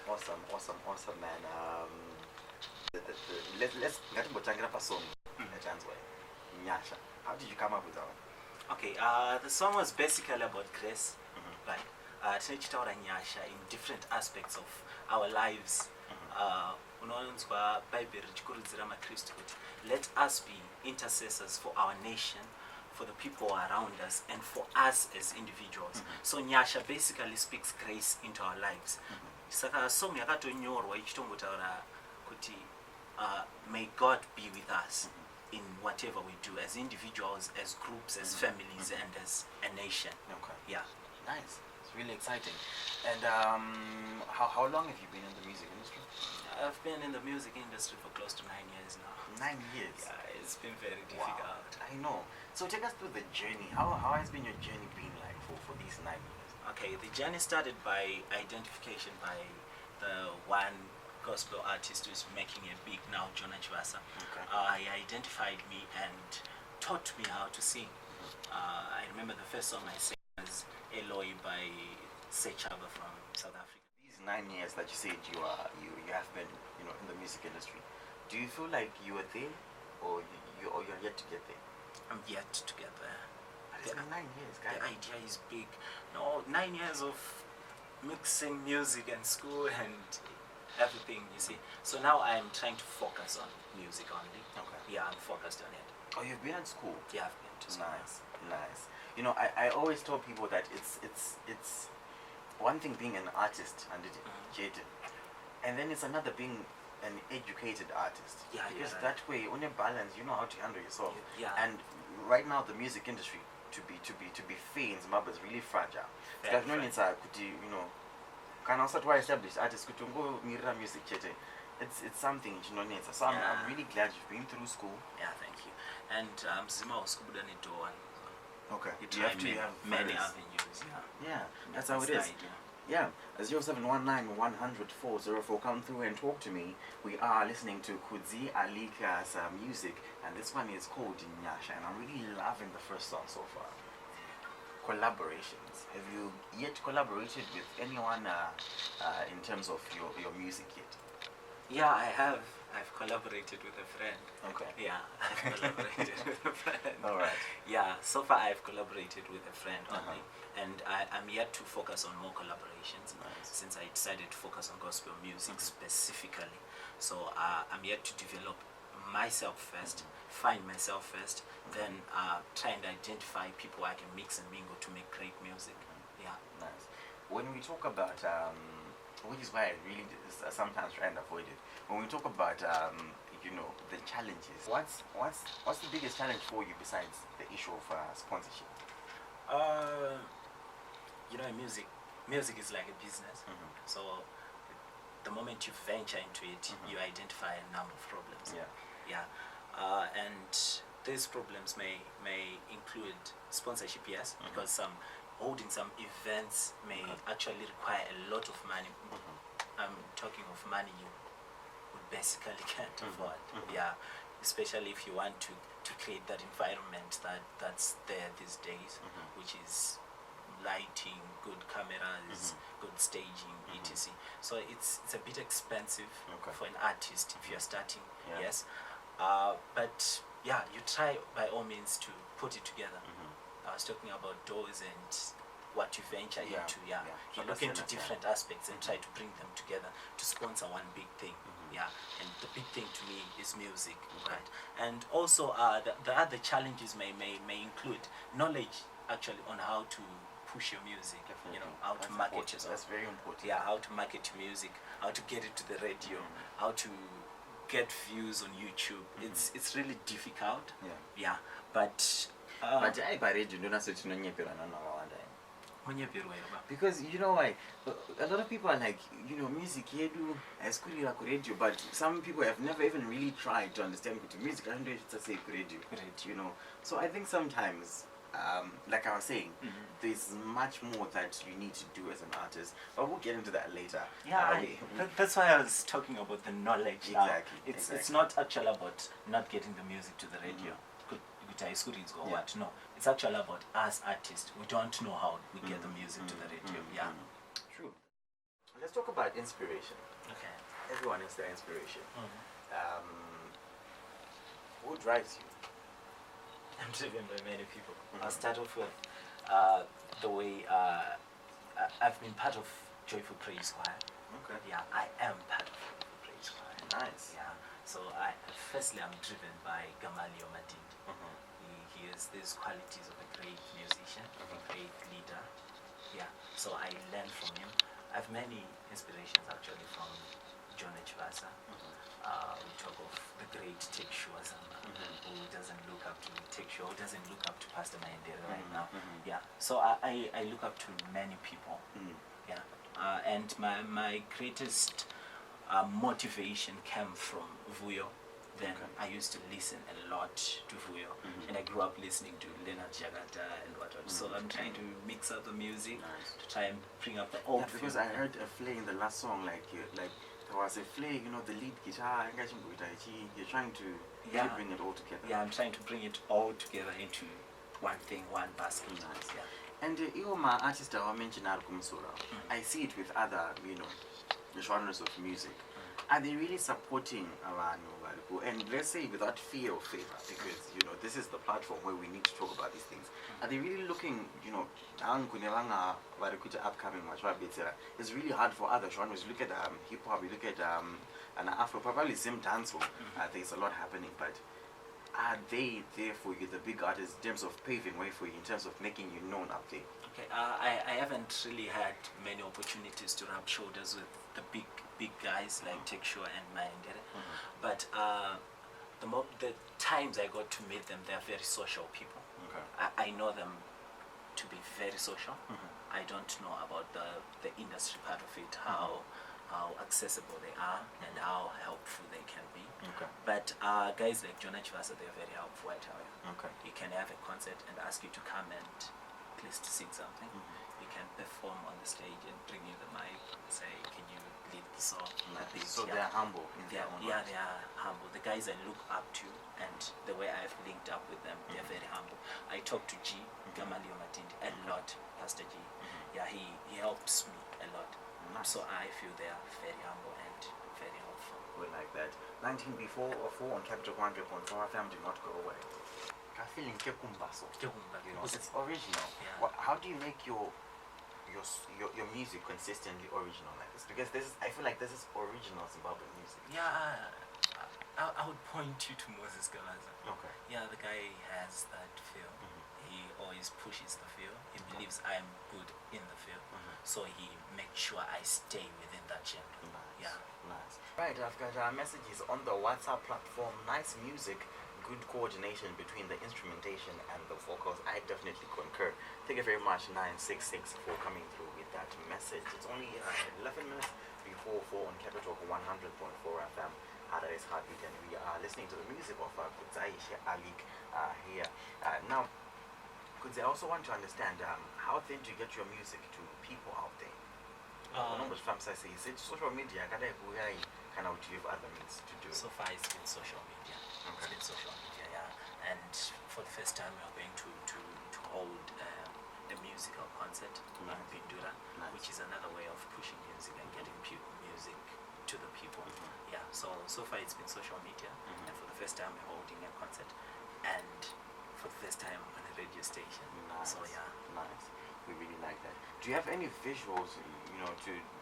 Awesome, man. Let's get to the song. Nyasha. How did you come up with that one? Okay, the song was basically about grace, right? Tinechitaura nyasha in different aspects of our lives. Unowanzwa Bible richikurudzira maKristu kuti let us be intercessors for our nation, for the people around us, and for us as individuals. So nyasha basically speaks grace into our lives. Saka song yakatonyorwa ichitongotaura kuti may God be with us in whatever we do, as individuals, as groups, as families, and as a nation. Okay. Yeah. Nice. It's really exciting. And how long have you been in the music industry? I've been in the music industry for close to 9 years now. 9 years? Yeah, it's been very difficult. Wow. I know. So take us through the journey. How has been your journey been like for these 9 years? Okay, the journey started by identification by the one gospel artist who is making it big now, Jona Chivasa. Okay. He identified me and taught me how to sing. I remember the first song I sang was Eloi by Sechaba from South Africa. These 9 years that you said you have been in the music industry, do you feel like you were there, or you're yet to get there? I'm yet to get there. It's been 9 years, guys. The idea is big. No, 9 years of mixing music and school and everything, you see. So now I'm trying to focus on music only. Okay. Yeah, I'm focused on it. Oh, you've been at school? Yeah, I've been to school. Nice. I always tell people that it's one thing being an artist and and then it's another being an educated artist. Yeah, because that way, on your balance, you know how to handle yourself. Yeah. And right now, the music industry, to be fair in Zimbabwe, is really fragile. Because no need to, can also try establish artists could go mirror music it's something needs. So I'm really glad you've been through school. Yeah, thank you. And Zima was good at it one. Okay. You have to have many avenues. Yeah, that's how it is. Yeah, 0719-100-404. Come through and talk to me. We are listening to Kudzaishe Alick's music, and this one is called Nyasha, and I'm really loving the first song so far. Collaborations. Have you yet collaborated with anyone in terms of your music yet? Yeah, I have. I've collaborated with a friend. Okay. Yeah, I've collaborated with a friend. All right. Yeah, so far I've collaborated with a friend only, and I'm yet to focus on more collaborations. Nice. Since I decided to focus on gospel music specifically. So I'm yet to develop myself first, find myself first, then try and identify people I can mix and mingle to make great music. Yeah. Nice. When we talk about, which is why I really sometimes try and avoid it, when we talk about, the challenges, what's the biggest challenge for you besides the issue of sponsorship? Music is like a business. So the moment you venture into it, you identify a number of problems. Yeah. And these problems may include sponsorship, yes, because holding some events may actually require a lot of money. I'm talking of money you would basically can't afford. Yeah, especially if you want to create that environment that's there these days, which is lighting, good cameras, good staging, etc. So it's a bit expensive for an artist if you're starting. Yes, but yeah, you try by all means to put it together. I was talking about doors and what you venture into. You look into different aspects and try to bring them together to sponsor one big thing. And the big thing to me is music, right? And also the other challenges may include knowledge actually on how to push your music. How to market yourself. That's very important. Yeah, how to market your music, how to get it to the radio, how to get views on YouTube. It's really difficult. But I radio because why a lot of people are like, music yedu as radio, but some people have never even really tried to understand what music and it's say radio. So I think sometimes like I was saying, there's much more that you need to do as an artist, but we'll get into that later. That's why I was talking about the knowledge. Exactly. It's not actually about not getting the music to the radio. No, it's actually about us artists. We don't know how we get the music to the radio. True. let's talk about inspiration. Okay. Everyone is their inspiration. Mm-hmm. Who drives you? I'm driven by many people. Mm-hmm. I'll start off with the way I've been part of Joyful Praise Choir. Okay. Yeah, I am part of Joyful Praise Choir. Nice. Yeah. So firstly, I'm driven by Gamalio Matindi. Mm-hmm. He has these qualities of a great musician, a great leader. Yeah. So I learn from him. I have many inspirations actually from Jona Chivasa. We talk of the great Tekshua-sama, who doesn't look up to Tekshua, who doesn't look up to Pastor Mahendere right now. Yeah. So I look up to many people. Yeah. And my greatest motivation came from Vuyo. Then I used to listen a lot to Vuyo, and I grew up listening to Leonard Jagata and whatnot. So I'm trying to mix up the music to try and bring up the old. Yeah, because I heard a flay in the last song, like there was a flay, the lead guitar, you're trying to really bring it all together. Yeah, I'm trying to bring it all together into one thing, one basket. Nice. Yeah. And my artist I mentioned I see it with other, the genres of music. Are they really supporting abantu? And let's say without fear or favor, because this is the platform where we need to talk about these things. Are they really looking, upcoming? It's really hard for other genres. Look at hip hop, you look at an Afro, probably same dancehall. There's a lot happening, but are they there for you, the big artists, in terms of paving way for you, in terms of making you known out there? Okay, I haven't really had many opportunities to rub shoulders with the big guys like Tekshua and Mahendere, but the times I got to meet them, they're very social people. Okay. I know them to be very social. I don't know about the industry part of it, how accessible they are and how helpful they can be. Okay. But guys like Jona Chivasa, they're very helpful. I tell you. Okay. You can have a concert and ask you to come and at least sing something. You can perform on the stage and bring you the mic and say, can you lead the song? So they're humble in their own Yeah, right. they are humble. The guys I look up to and the way I've linked up with them, they're very humble. I talk to G, Gamalio Matindi, a lot, Pastor G. Yeah, he helps me a lot. Nice. So I feel they are very humble and very helpful. We like that. 19 before or 4 on Capital 100.4 FM, do not go away. I feel in Kekumbaso. It's original. Yeah. How do you make your music consistently original like this? Because I feel like this is original Zimbabwean music. Yeah, I would point you to Moses Galaza. Okay. Yeah, the guy has that feel. He always pushes the feel. He believes I'm good in the feel. So he makes sure I stay within that genre. Nice. Yeah. Nice. Right, I've got messages on the WhatsApp platform. Nice music, good coordination between the instrumentation and the vocals. I definitely concur. Thank you very much, 966, for coming through with that message. It's only 11 minutes before 4 on Capitalk 100.4 FM. That is Heartbeat, and we are listening to the music of Kudzaishe, Alick here. Now, Kudze, I also want to understand how then do you get your music to people out there? Is it social media? Kind of do you have other means to do it? So far it's been social media. Okay. It's been social media, yeah. And for the first time we are going to hold a musical concert in Pindura, which is another way of pushing music and getting music to the people. Yeah. So far it's been social media, and for the first time we're holding a concert, and for the first time on a radio station. Nice. So yeah. Nice. We really like that. Do you have any visuals,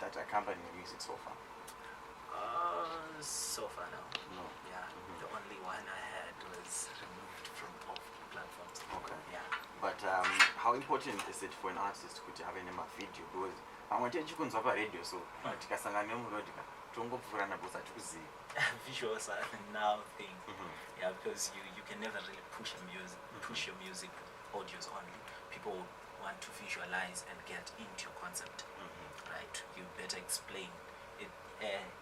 that accompany the music so far? So far no. No. Yeah. The only one I had was removed from all platforms. Okay. Yeah. But how important is it for an artist to have any video? Because I want to on radio, so Visuals are now thing. Yeah, because you can never really push your music audios only. People want to visualize and get into your concept. Right? You better explain it.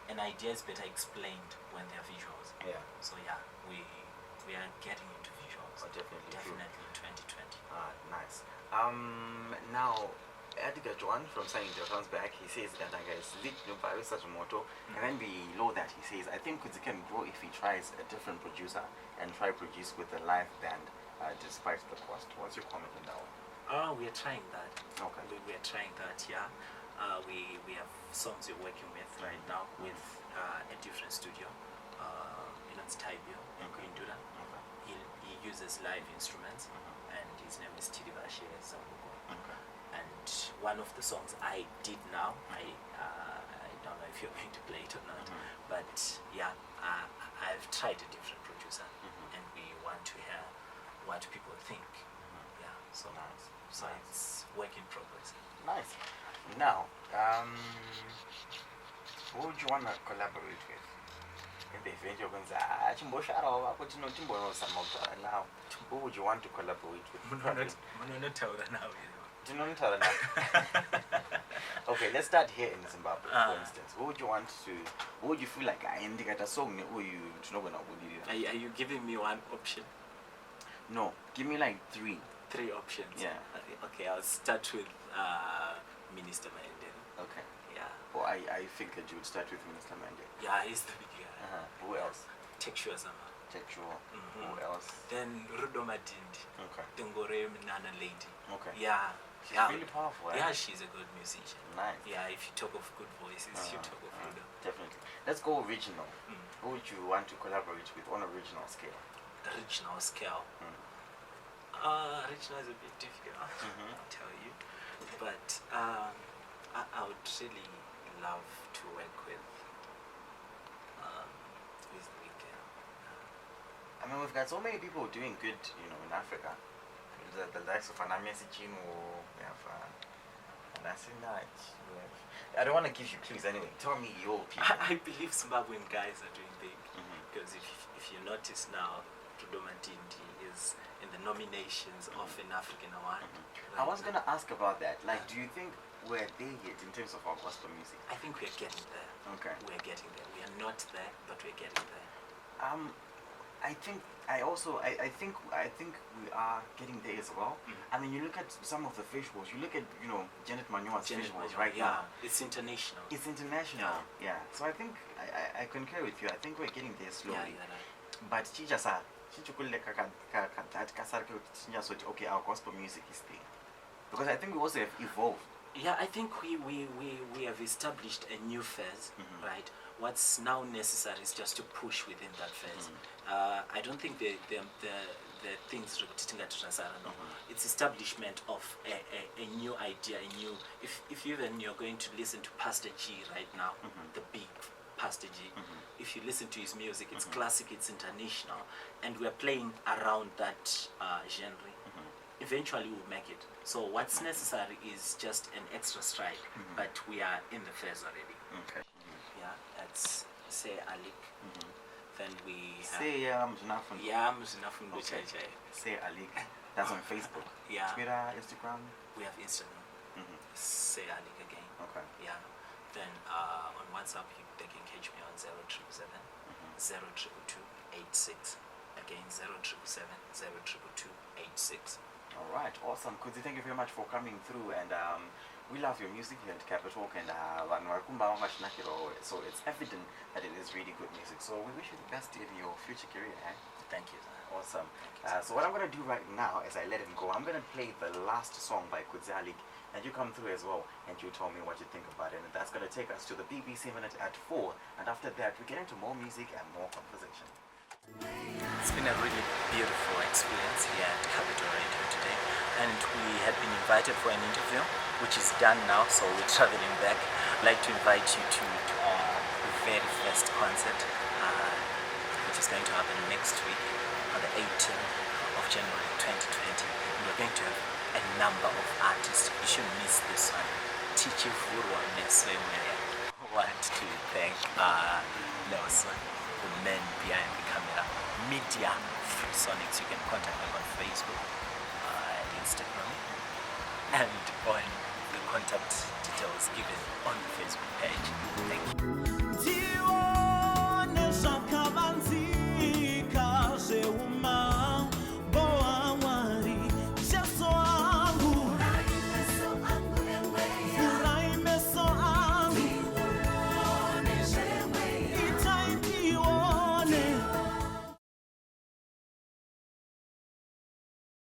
An idea is better explained when there are visuals. Yeah. So yeah, we are getting into visuals. Oh, definitely in 2020. Nice. Now, Edgar Joan from Signing Jones back, he says that guys lit such a motto, and then below that he says, I think Kudzi can grow if he tries a different producer and try produce with a live band despite the cost. What's your comment on that one? We are trying that. Okay. We are trying that, yeah. we have songs we're working with right now with a different studio. It's Taibio in Quindura. He uses live instruments, and his name is Kudzaishe. And one of the songs I did now, I don't know if you're going to play it or not, but yeah, I've tried a different producer, and we want to hear what people think. Yeah, so Nice. so it's work in progress. Nice. Now, who would you want to collaborate with? Now, who would you want to collaborate with? Okay, let's start here in Zimbabwe, for instance. Who would you want to? Who would you feel like I indicate a song? Who you Are you giving me one option? No, give me like three. Three options. Yeah. Okay, I'll start with Minister Mandela. Okay. Yeah. Well, I figured you would start with Mr. Mandela. Yeah, he's the big guy. Who else? Textual Sama. Textual. Who else? Then Rudo Madindi. Okay. Tengore Nana Lady. Okay. Yeah. She's Yeah. really powerful. Yeah, she's a good musician. Nice. Yeah, if you talk of good voices, you talk of Rudo. Definitely. Let's go original. Who would you want to collaborate with on original scale? Regional scale. Regional is a bit difficult, I'll tell you. But I would really love to work with the weekend. I mean, we've got so many people doing good, in Africa. The likes of Anamesi Chino, we have Anasinach, I don't want to give you clues anyway. Tell me your people. I believe Zimbabwean guys are doing big. Because if you notice now, Rudo Madindi is in the nominations of an African award. I was going to ask about that. Like, do you think we're there yet in terms of our gospel music? I think we're getting there. Okay. We're getting there. We are not there, but we're getting there. I think we are getting there as well. I mean, you look at some of the festivals. You look at Janet Manua's festivals right now. It's international. It's international. Yeah. So I think I concur with you. I think we're getting there slowly. But okay, our gospel music is there, because I think we also have evolved. Yeah, I think we have established a new phase, right? What's now necessary is just to push within that phase. I don't think the things it's establishment of a new idea, a new. If even you're going to listen to Pastor G right now, the big Pastor G. If you listen to his music, it's classic, it's international, and we're playing around that genre. Eventually we'll make it. So what's necessary is just an extra stride, but we are in the phase already. Okay. Yeah, that's say Alick. Then we have Say Say Alick. That's on Facebook. Yeah. Twitter, Instagram. We have Instagram. Say Alick again. Okay. Yeah. Then on WhatsApp they can catch me on 0777 02286. Again 0777 02286. All right, awesome. Kudzi, thank you very much for coming through, and we love your music here at Capitalk, and so it's evident that it is really good music. So we wish you the best in your future career. Thank you. Awesome. So what I'm going to do right now, as I let him go, I'm going to play the last song by Alick, and you come through as well, and you tell me what you think about it, and that's going to take us to the BBC Minute at 4, and after that we get into more music and more conversation. It's been a really beautiful experience here at Capital Radio today, and we had been invited for an interview, which is done now, so we're traveling back. I'd like to invite you to the very first concert, which is going to happen next week on the 18th of January 2020. And we're going to have a number of artists. You shouldn't miss this one. Tichi Vurwa Neswemere. I want to thank Nelson, the men behind the camera, Media Sonics. You can contact them on Facebook, Instagram, and on the contact details given on the Facebook page. Thank you.